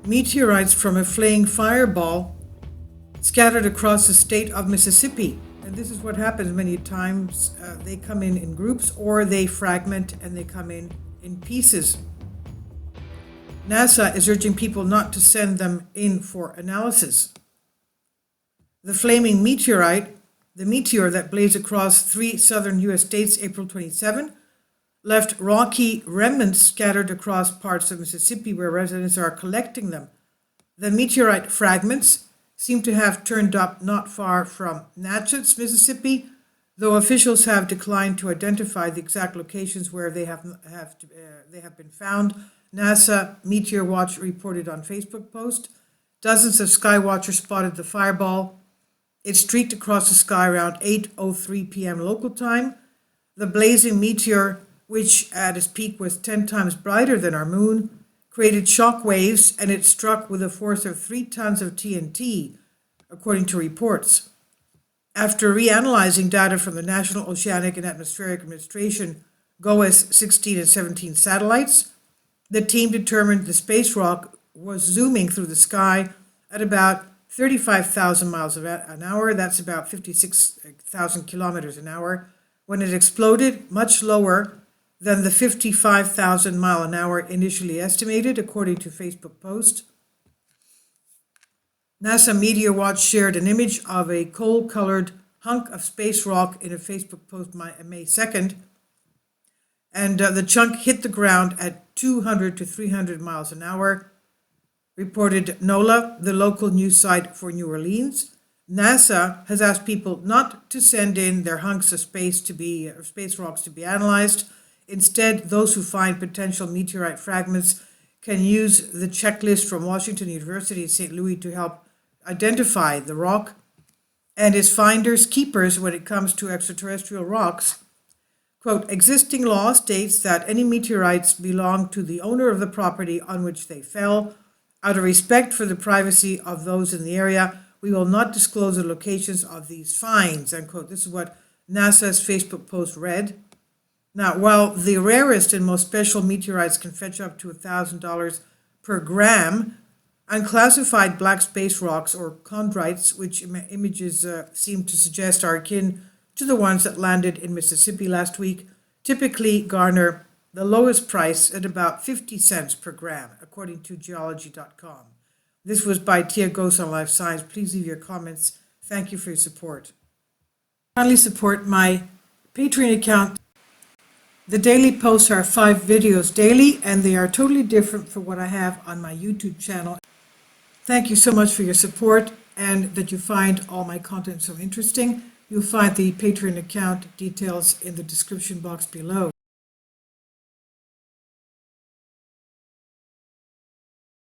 meteorites from a flaying fireball scattered across the state of Mississippi. And this is what happens many times. They come in groups, or they fragment and they come in pieces. NASA is urging people not to send them in for analysis. The flaming meteorite, the meteor that blazed across 3 southern U.S. states April 27, left rocky remnants scattered across parts of Mississippi where residents are collecting them. The meteorite fragments seem to have turned up not far from Natchez, Mississippi, though officials have declined to identify the exact locations where they have been found. NASA Meteor Watch reported on Facebook post. Dozens of skywatchers spotted the fireball. It streaked across the sky around 8:03 p.m. local time. The blazing meteor, which at its peak was 10 times brighter than our moon, created shock waves, and it struck with a force of 3 tons of TNT, according to reports. After reanalyzing data from the National Oceanic and Atmospheric Administration GOES 16 and 17 satellites, the team determined the space rock was zooming through the sky at about 35,000 miles an hour, that's about 56,000 kilometers an hour, when it exploded, much lower than the 55,000 mile an hour initially estimated, according to Facebook post. NASA Meteor Watch shared an image of a coal-colored hunk of space rock in a Facebook post May 2nd, and the chunk hit the ground at 200 to 300 miles an hour, reported NOLA, the local news site for New Orleans. NASA has asked people not to send in their hunks of space rocks to be analyzed. Instead, those who find potential meteorite fragments can use the checklist from Washington University in St. Louis to help identify the rock and its finders keepers when it comes to extraterrestrial rocks. Quote, existing law states that any meteorites belong to the owner of the property on which they fell. Out of respect for the privacy of those in the area, we will not disclose the locations of these finds, unquote. This is what NASA's Facebook post read. Now, while the rarest and most special meteorites can fetch up to $1,000 per gram, unclassified black space rocks, or chondrites, which images seem to suggest are akin to the ones that landed in Mississippi last week, typically garner the lowest price at about 50 cents per gram, according to geology.com. This was by Tia Ghost on Life Science. Please leave your comments. Thank you for your support. Kindly support my Patreon account. The daily posts are 5 videos daily, and they are totally different from what I have on my YouTube channel. Thank you so much for your support and that you find all my content so interesting. You'll find the Patreon account details in the description box below.